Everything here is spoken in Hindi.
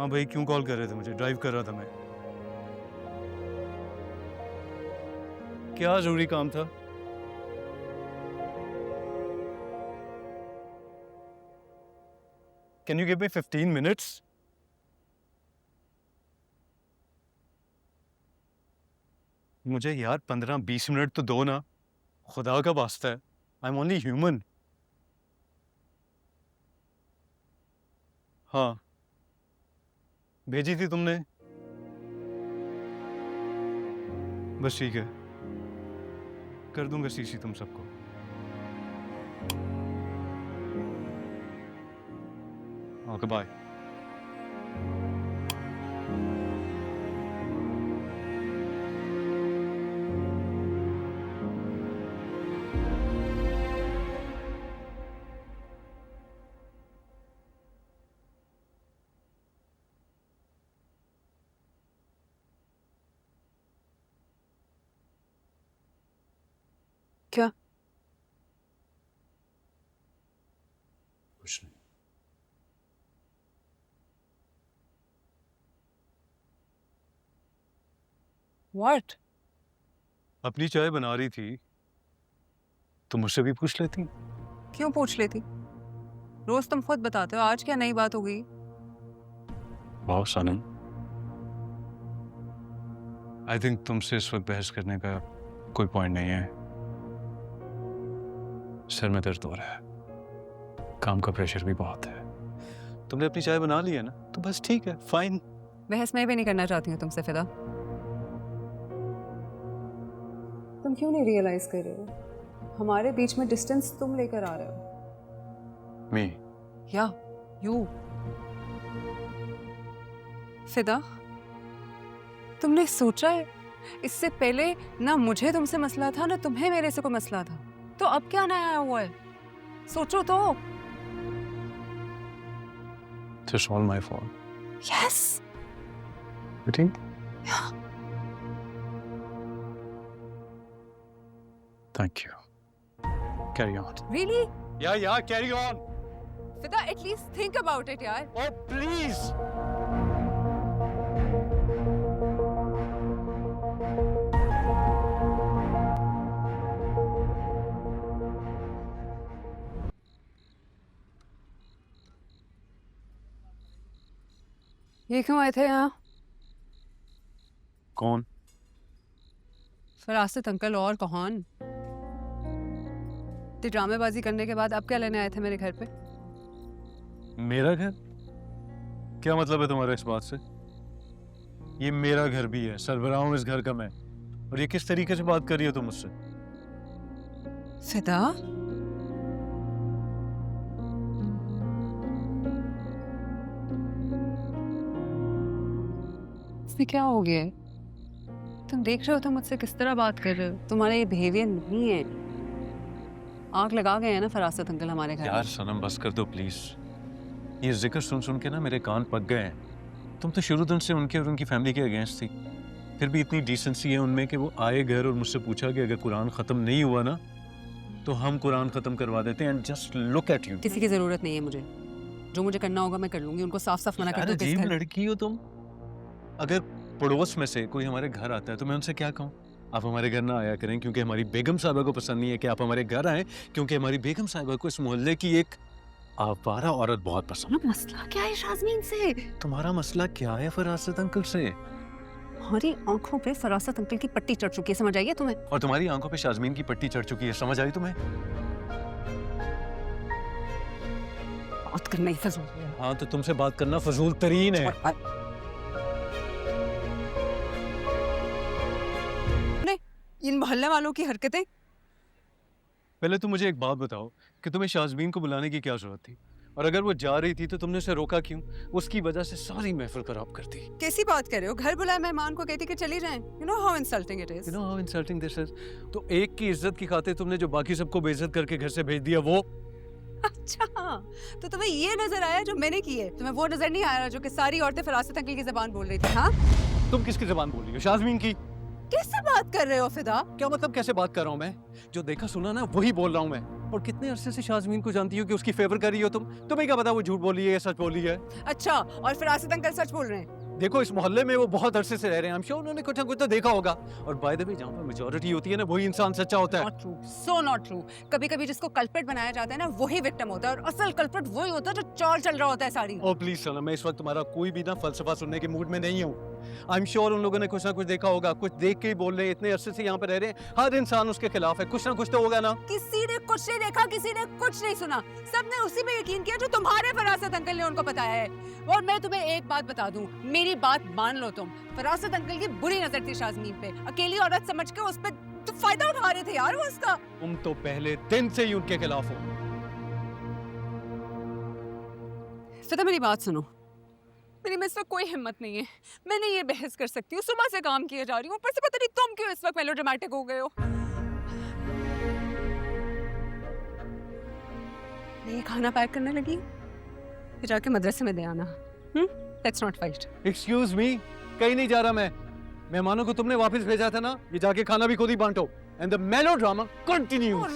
हाँ भाई, क्यों कॉल कर रहे थे मुझे? ड्राइव कर रहा था मैं। क्या जरूरी काम था? Can you give me 15 minutes? मुझे यार 15-20 मिनट तो दो ना, खुदा का वास्ता है। I am only human. हाँ, भेजी थी तुमने? बस ठीक है, कर दूंगा सीसी तुम सबको। Okay bye. क्या? कुछ नहीं। What? अपनी चाय बना रही थी तो मुझसे भी पूछ लेती। क्यों पूछ लेती? रोज तुम खुद बताते हो, आज क्या नई बात हो गई? वाह सनम, आई थिंक तुमसे इस वक्त बहस करने का कोई पॉइंट नहीं है। सर में दर्द हो रहा है, काम का प्रेशर भी बहुत है। तुमने अपनी चाय बना ली है ना, तो बस ठीक है, फाइन। बहस मैं भी नहीं करना चाहती हूँ तुमसे फिदा। तुम क्यों नहीं रियलाइज कर रहे हो? हमारे बीच में डिस्टेंस तुम लेकर आ रहे हो। मी? या यू। फिदा, तुमने सोचा है इससे पहले ना मुझे तुमसे मसला था ना तुम्हें मेरे से कोई मसला था, तो अब क्या नया आया हुआ है? सोचो तो। It's all my fault. Yes. You think? Thank you. Carry on. Really? Yeah, carry on. फिदा, एटलीस्ट थिंक अबाउट इट यार। Oh, please. ये क्यों आए थे यहाँ? कौन? फरासत अंकल और कौन? तो ड्रामेबाजी करने के बाद अब क्या लेने आए थे मेरे घर पे? मेरा घर? क्या मतलब है तुम्हारा इस बात से? ये मेरा घर भी है, सरबराह हूं इस घर का मैं। और ये किस तरीके से बात कर रही हो तुम मुझसे? फिदा, इसमें क्या हो गया? तुम देख रहे हो तुम मुझसे किस तरह बात कर रहे हो? तुम्हारा ये बिहेवियर नहीं है। आग लगा गए हैं ना फरासत अंकल हमारे घर। यार सनम, बस कर दो प्लीज। ये जिक्र सुन सुन के ना मेरे कान पक गए हैं। तुम तो शुरू दिन से उनके और उनकी फैमिली के अगेंस्ट थी। फिर भी इतनी डिसेंसी है उनमें कि वो आए घर और मुझसे पूछा कि अगर कुरान खत्म नहीं हुआ ना तो हम कुरान खत्म करवा देते हैं। And just look at you. किसी की जरूरत नहीं है मुझे। जो मुझे करना होगा मैं कर लूंगी। उनको साफ साफ मना कर दो। अजीब लड़की हो तुम। अगर पड़ोस में से कोई हमारे घर आता है तो मैं उनसे क्या कहूँ? आप हमारे घर ना आया करें क्योंकि हमारी बेगम साहिबा को पसंद नहीं है कि आप हमारे घर आए, क्योंकि हमारी बेगम साहिबा को इस मोहल्ले की एक आवारा औरत बहुत पसंद है। मसला क्या है शाज़मीन से? तुम्हारा मसला क्या है फरासत अंकल से? हमारी आंखों पे फरासत अंकल की पट्टी चढ़ चुकी है, समझ आई है तुम्हें? और तुम्हारी आंखों पे शाज़मीन की पट्टी चढ़ चुकी है, समझ आई तुम्हें? बात करना ही फजूल है। हाँ, तो तुमसे बात करना फजूल तरीन है। इन मोहल्ले वालों की हरकतें। पहले तुम मुझे एक बात बताओ कि तुम्हें शाज़मीन को बुलाने की क्या जरूरत थी? और अगर वो जा रही थी तो तुमने उसे रोका क्यों? उसकी वजह से सारी महफिल खराब कर दी। कैसी बात कर रहे हो? घर बुलाए मेहमान को कहती कि चली जाएं। You know how insulting it is. You know how insulting this is? तो एक की इज्जत की खातिर तुमने जो बाकी सबको बेइज्जत करके घर से भेज दिया वो। अच्छा, तो तुम्हें ये नजर आया जो मैंने की है? तुम्हें वो नजर नहीं आ रहा जो कि सारी औरतें फरासत अंकल की जबान बोल रही थी? हाँ, तुम किसकी जबान बोल रही हो? शाज़मीन की। कैसे बात कर रहे हो फिदा? क्या मतलब कैसे बात कर रहा हूँ मैं? जो देखा सुना ना वही बोल रहा हूँ मैं। और कितने अरसे से शाज़मीन को जानती हो कि उसकी फेवर कर रही हो तुम? तुम्हें क्या पता वो झूठ बोली है या सच बोली है? अच्छा, और फरासत अंकल सच बोल रहे हैं? देखो इस मोहल्ले में वो बहुत अरसे से रह रहे हैं, आई एम श्योर उन्होंने कुछ ना कुछ तो देखा होगा। और बाय द वे जहाँ पर मेजॉरिटी होती है ना वही इंसान सच्चा होता है। Not true, so not true. कभी कभी जिसको कल्प्रिट बनाया जाता है ना वही विक्टिम होता है, और असल कल्प्रिट वही होता है जो चौल चल रहा होता है सारी। ओ प्लीज सना, मैं इस वक्त तुम्हारा कोई भी ना फलसफा सुनने के मूड में नहीं हूँ। आई एम श्योर उन लोगों ने कुछ ना कुछ देखा होगा, कुछ देख के ही बोल रहे हैं। इतने अरसे से यहाँ पे रह रहे हैं, हर इंसान उसके खिलाफ है, कुछ ना कुछ तो होगा ना। किसी ने कुछ नहीं देखा, किसी ने कुछ नहीं सुना, सबने उसी पे यकीन किया जो तुम्हारे फरासत अंकल ने उनको बताया है। और मैं तुम्हें एक बात बता दूं, मेरी बात मान लो तुम, फरासत अंकल की बुरी नजर थी शाज़मीन पे, अकेली औरत समझ के उस पे तो फायदा उठा रहे थे यार वो उसका। तुम तो पहले दिन से ही उनके खिलाफ हो। फिदा मेरी बात सुनो, मेरी में इस वक्त कोई हिम्मत नहीं है, मैं नहीं ये बहस कर सकती हूँ। सुबह से काम किए जा रही हूँ, ऊपर से पता नहीं तुम क्यों इस वक्त मेलोड्रामेटिक हो गए हो। मैं ये खाना पैक करने लगी, फिर जाके मदरसे में दे आना। Let's not fight. Excuse me, कहीं नहीं जा रहा मैं। मेहमानों को तुमने वापस भेजा था ना, ये जाके खाना भी खुद ही बांटो। And the melodrama continues.